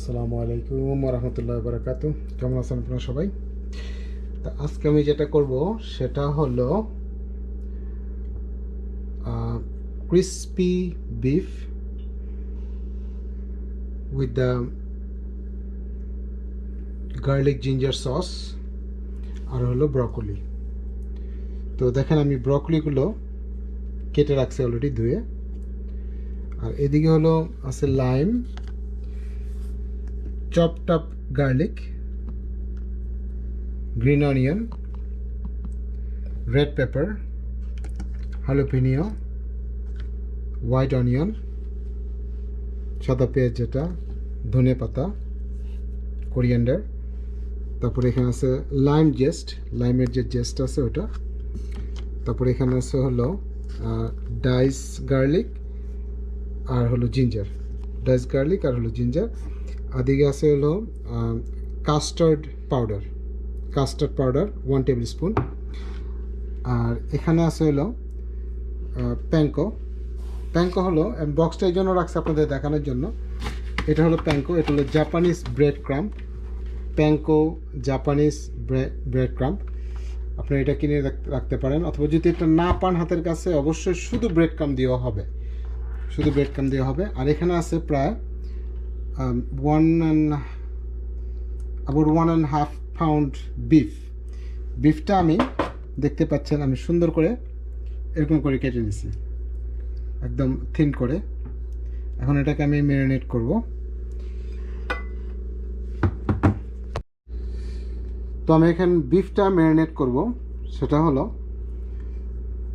আসসালামু আলাইকুম রহমতুল্লাহ বারাকাতু। কেমন আছেন আপনারা সবাই? তা আজকে আমি যেটা করব সেটা হলো crispy beef with the garlic ginger sauce আর হলো ব্রকলি। তো দেখেন আমি ব্রকলিগুলো কেটে রাখছি অলরেডি ধুয়ে। আর এদিকে হলো আছে lime, chopped up garlic, green onion, red pepper, jalapeno, white onion, সাদা পেঁয়াজ যেটা, ধনে পাতা, কোরিয়ান্ডার, তারপরে এখানে আছে লাইমের যে জেস্ট আছে ওটা, তারপরে এখানে আছে হলো ডাইস গার্লিক আর হলো জিঞ্জার, আদিকে আছে হলো কাস্টার্ড পাউডার 1 টেবিল স্পুন। আর এখানে আছে হলো প্যাঙ্কো হলো বক্সটা এই জন্য রাখছে আপনাদের দেখানোর জন্য। এটা হলো প্যাঙ্কো, এটা হলো জাপানিজ ব্রেড ক্রাম্প। আপনি এটা কিনে রাখতে পারেন, অথবা যদি এটা না পান হাতের কাছে অবশ্যই শুধু ব্রেড ক্রাম্প দেওয়া হবে। আর এখানে আছে প্রায় 1.5 পাউন্ড বিফটা আমি দেখতে পাচ্ছেন আমি সুন্দর করে এরকম করে কেটে নিছি একদম থিন করে। এখন এটাকে আমি ম্যারিনেট করব। তো আমি এখানে বিফটা ম্যারিনেট করব, সেটা হলো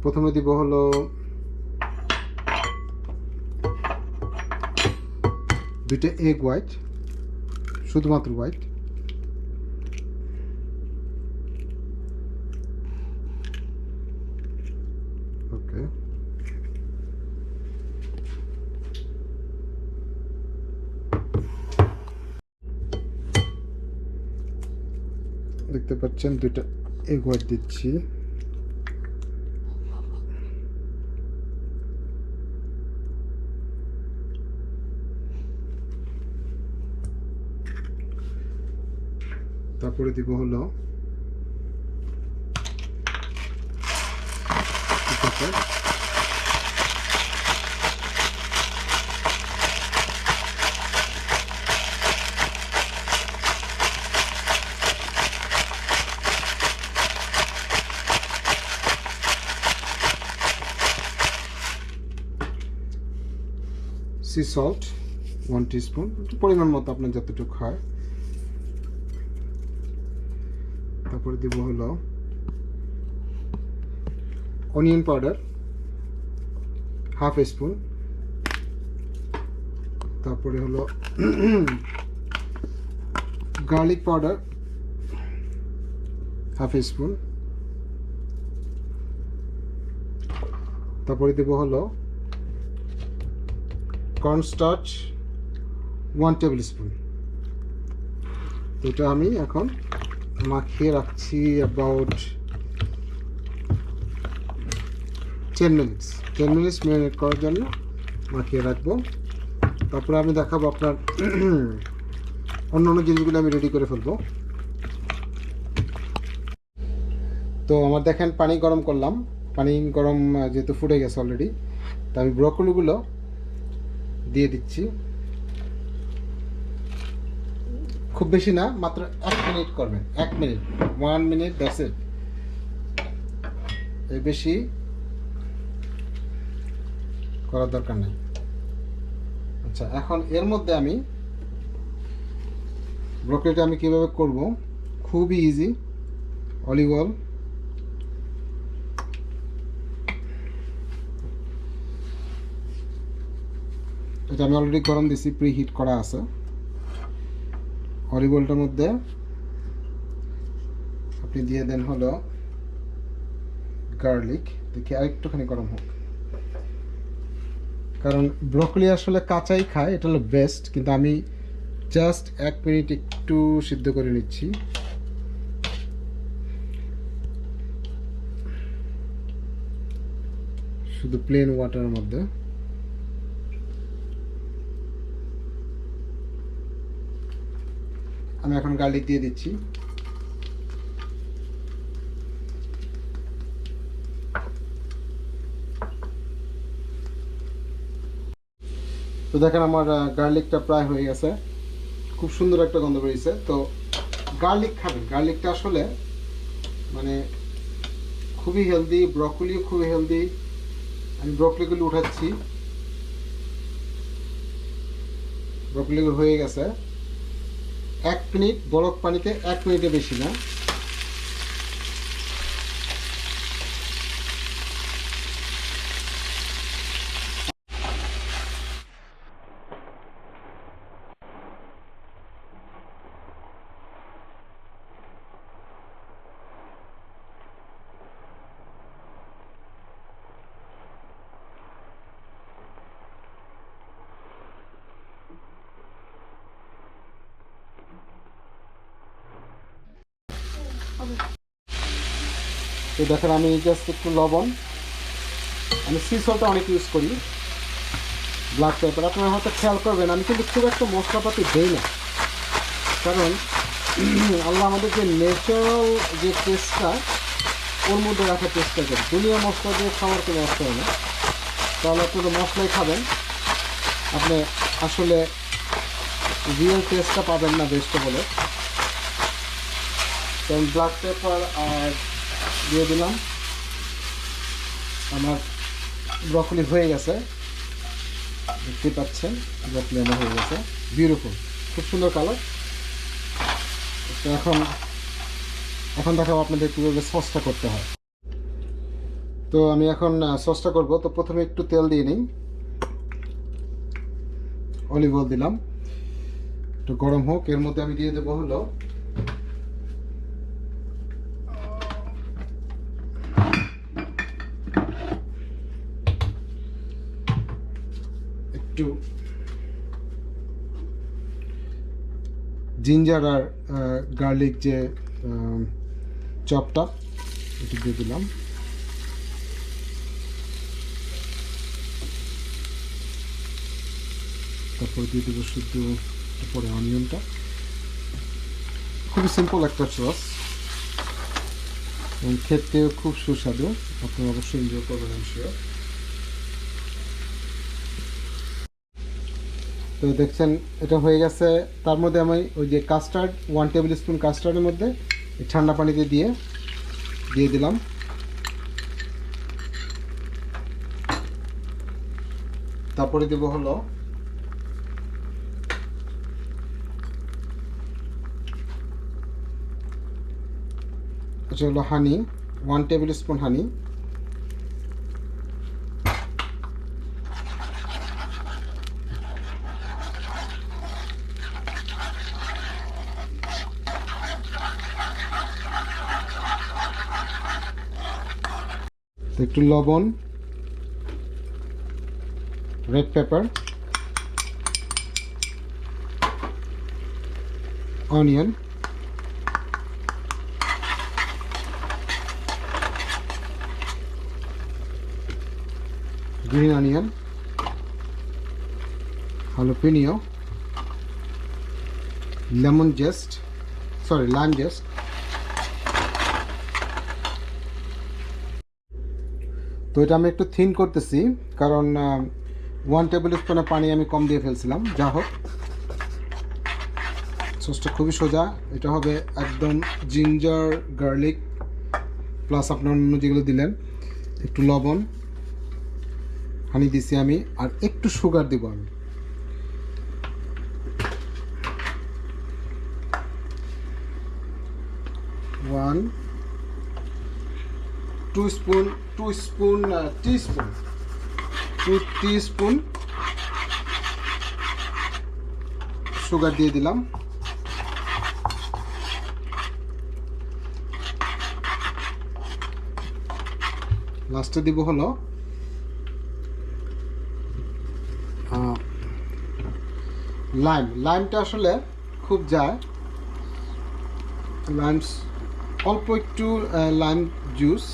প্রথমে দিব হলো দুইটা এগ হোয়াইট, শুধুমাত্র হোয়াইট। ওকে, দেখতে পাচ্ছেন দুইটা এগ হোয়াইট দিচ্ছি। তারপরে দিব হলো সি সল্ট 1 টিস্পুন, একটু পরিমাণ মতো আপনার যতটুকু হয়। তারপরে দিব হলো অনিয়ন পাউডার 1/2 স্পুন। তারপরে হলো গার্লিক পাউডার 1/2 স্পুন। তারপরে দেব হলো কর্নস্টার্চ 1 টেবিল স্পুন। তো এটা আমি এখন মাখিয়ে রাখছি অ্যাবাউট 10 মিনিটস ম্যারিনেট করার জন্য মাখিয়ে রাখবো। তারপরে আমি দেখাবো আপনার অন্য জিনিসগুলো আমি রেডি করে ফেলবো। তো আমার দেখেন পানি গরম করলাম, যেহেতু ফুটে গেছে অলরেডি, তা আমি ব্রকলিগুলো দিয়ে দিচ্ছি। খুব বেশি না, মাত্র 1 মিনিট করবেন, 1 মিনিট দ্যাটস ইট, এর বেশি করার দরকার নেই। আচ্ছা, এখন এর মধ্যে আমি ব্রকলিটা আমি কীভাবে করব, খুবই ইজি। অলিভ অয়েল, এটা আমি অলরেডি গরম দিছি, প্রি হিট করা আছে। অলিভ অয়েলটার মধ্যে আপনি দিয়ে দেন হলো গার্লিক, দেখি আরেকটুখানি গরম হোক, কারণ ব্রকলি আসলে কাঁচাই খায়, এটা হলো বেস্ট, কিন্তু আমি জাস্ট 1 মিনিট একটু সিদ্ধ করে নিচ্ছি। শুধু প্লেন ওয়াটারের মধ্যে। আমি এখন গার্লিক দিয়ে দিচ্ছি। তো দেখেন আমার গার্লিকটা প্রায় হয়ে গেছে, খুব সুন্দর একটা গন্ধ বেরিয়েছে। তো গার্লিক খাবেন, গার্লিকটা আসলে মানে খুবই হেলদি, ব্রকলিও খুবই হেলদি। আমি ব্রকলিগুলো উঠাচ্ছি, ব্রকলিগুলো হয়ে গেছে। 1 মিনিট বরফ পানিতে, 1 মিনিটে বেশি না। তো দেখেন আমি জাস্ট একটু লবণ, আমি সি সল্টটা অনেক ইউজ করি, ব্ল্যাক পেপার। আপনারা হয়তো খেয়াল করবেন আমি কিন্তু খুব একটা মশলাপাতি দেই না, কারণ আল্লাহ আমাদের যে ন্যাচারাল যে টেস্টটা ওর মধ্যে রাখার চেষ্টা করি। দুনিয়া মশলা দিয়ে খাওয়ার কোনো অর্থ হয় না। তাহলে আপনি তো মশলাই খাবেন, আপনি আসলে রিয়েল টেস্টটা পাবেন না ভেজিটেবলে। তো আমি ব্ল্যাক পেপার আর দিয়ে দিলাম। আমার ব্রকলি হয়ে গেছে, দেখতে পাচ্ছেন ব্রকলি আমার হয়ে গেছে, বিউটিফুল, খুব সুন্দর কালার। তো এখন দেখাবো আপনাদের কীভাবে সসটা করতে হয়। তো আমি এখন সসটা করব। তো প্রথমে একটু তেল দিয়ে নিই, অলিভ অয়েল দিলাম, একটু গরম হোক। এর মধ্যে আমি দিয়ে দেবো হলো একটু জিঞ্জার আর গার্লিক যে চপটা, একটু দিয়ে দিলাম। তারপরে দিয়ে দেবো শুধু পরে অনিয়নটা। খুবই সিম্পল একটা সস এবং খেতেও খুব সুস্বাদু, আপনারা অবশ্যই এনজয় করবেন আমি শিওর। তো দেখছেন এটা হয়ে গেছে। তার মধ্যে আমি ওই যে কাস্টার্ড 1 টেবিল স্পুন কাস্টার্ডের মধ্যে ঠান্ডা পানিতে দিয়ে দিলাম। তারপরে দেবো হলো এটা হলো হানি, 1 টেবিল স্পুন হানি। একটু লবণ, red pepper, onion, green onion, jalapeno, lemon zest, lime zest. তো এটা আমি একটু থিন করতেছি, কারণ 1 টেবিল স্পুনে পানি আমি কম দিয়ে ফেলছিলাম। যা হোক, সসটা খুবই সোজা। এটা হবে একদম জিঞ্জার গার্লিক প্লাস আপনার অন্য যেগুলো দিলেন, একটু লবণ, হানি দিছি আমি, আর একটু সুগার দিব আমি। টু টিস্পুন সুগার দিয়ে দিলাম। লাস্টে দিব হলো লাইমটা আসলে খুব যায়, অল্প একটু লাইম জুস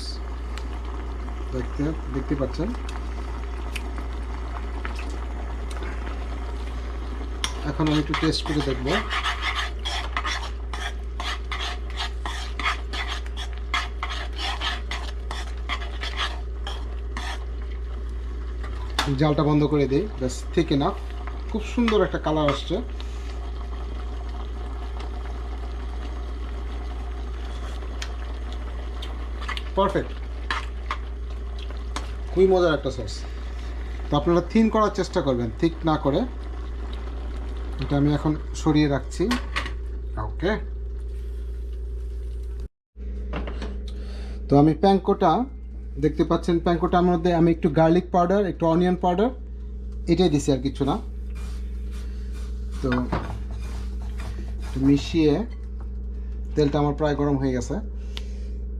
দেখতে পাচ্ছেন। এখন আমি একটু টেস্ট করে দেখব। জালটা বন্ধ করে দিই, ব্যাস ঠিক এনাফ। খুব সুন্দর একটা কালার আসছে। পারফেক্ট, খুবই মজার একটা সস। তো আপনারা থিন করার চেষ্টা করবেন, থিক না করে। এটা আমি এখন সরিয়ে রাখছি। ওকে, তো আমি প্যাঙ্কোটা দেখতে পাচ্ছেন, প্যাঙ্কোটার মধ্যে আমি একটু গার্লিক পাউডার, একটু অনিয়ন পাউডার এটাই দিছি, আর কিছু না। তো মিশিয়ে, তেলটা আমার প্রায় গরম হয়ে গেছে।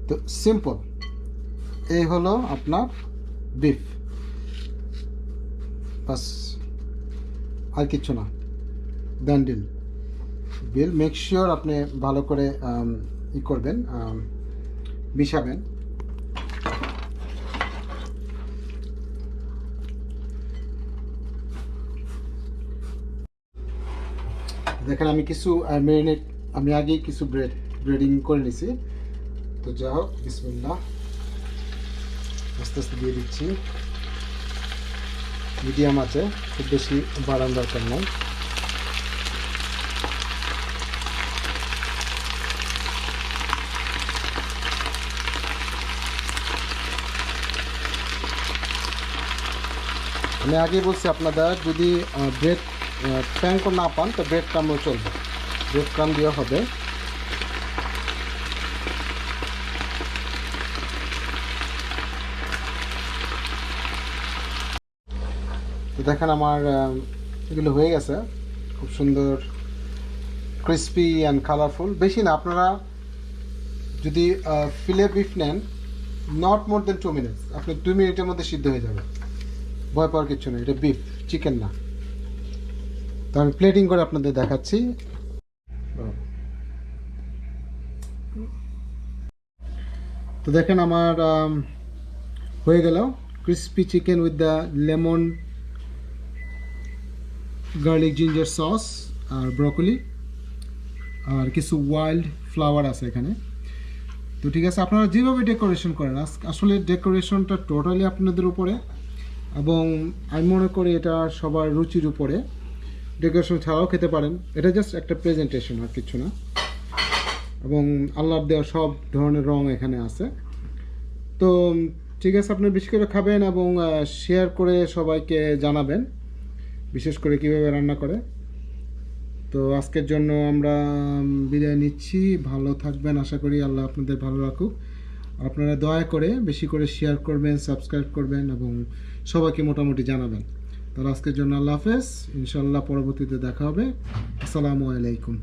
তো সিম্পল, এই হলো আপনার বিফ, বাস, আর কিছু না। Done deal. Will make sure আপনি ভালো করে ই করবেন, মিশাবেন। দেখেন আমি কিছু ম্যারিনেট, আমি আগেই কিছু ব্রেডিং করে নিছি। তো যা হোক, বিসমিল্লাহ, আস্তে আস্তে দিয়ে দিচ্ছি। মিডিয়াম আছে, খুব বেশি বাড়ান দরকার নয়। আমি আগেই বলছি আপনাদের, যদি ব্রেড প্যাঙ্কো না পান তো ব্রেড ক্রামও চলবে, ব্রেড ক্রাম দেওয়া হবে। তো দেখেন আমার এগুলো হয়ে গেছে, খুব সুন্দর ক্রিস্পি অ্যান্ড কালারফুল। বেশি না, আপনারা যদি ফিলে বিফ নেন, নট মোর দেন 2 মিনিটস, আপনি 2 মিনিটের মধ্যে সিদ্ধ হয়ে যাবে। ভয় পাওয়ার কিছু নেই, এটা বিফ, চিকেন না। তো আমি প্লেটিং করে আপনাদের দেখাচ্ছি। তো দেখেন আমার হয়ে গেল crispy chicken with the lemon garlic ginger sauce আর ব্রকলি আর কিছু ওয়াইল্ড ফ্লাওয়ার আছে এখানে। তো ঠিক আছে, আপনারা যেভাবে ডেকোরেশন করেন, আসলে ডেকোরেশনটা টোটালি আপনাদের উপরে, এবং আমি মনে করি এটা সবার রুচির উপরে। ডেকোরেশন ছাড়াও খেতে পারেন, এটা জাস্ট একটা প্রেজেন্টেশন, আর কিছু না। এবং আল্লাহর দেওয়া সব ধরনের রং এখানে আছে। তো ঠিক আছে, আপনারা বেশি করে খাবেন এবং শেয়ার করে সবাইকে জানাবেন, বিশেষ করে কীভাবে রান্না করে। তো আজকের জন্য আমরা বিদায় নিচ্ছি। ভালো থাকবেন, আশা করি আল্লাহ আপনাদের ভালো রাখুক। আপনারা দয়া করে বেশি করে শেয়ার করবেন, সাবস্ক্রাইব করবেন এবং সবাইকে মোটামুটি জানাবেন। তাহলে আজকের জন্য আল্লাহ হাফেজ, ইনশাল্লাহ পরবর্তীতে দেখা হবে। আসসালামু আলাইকুম।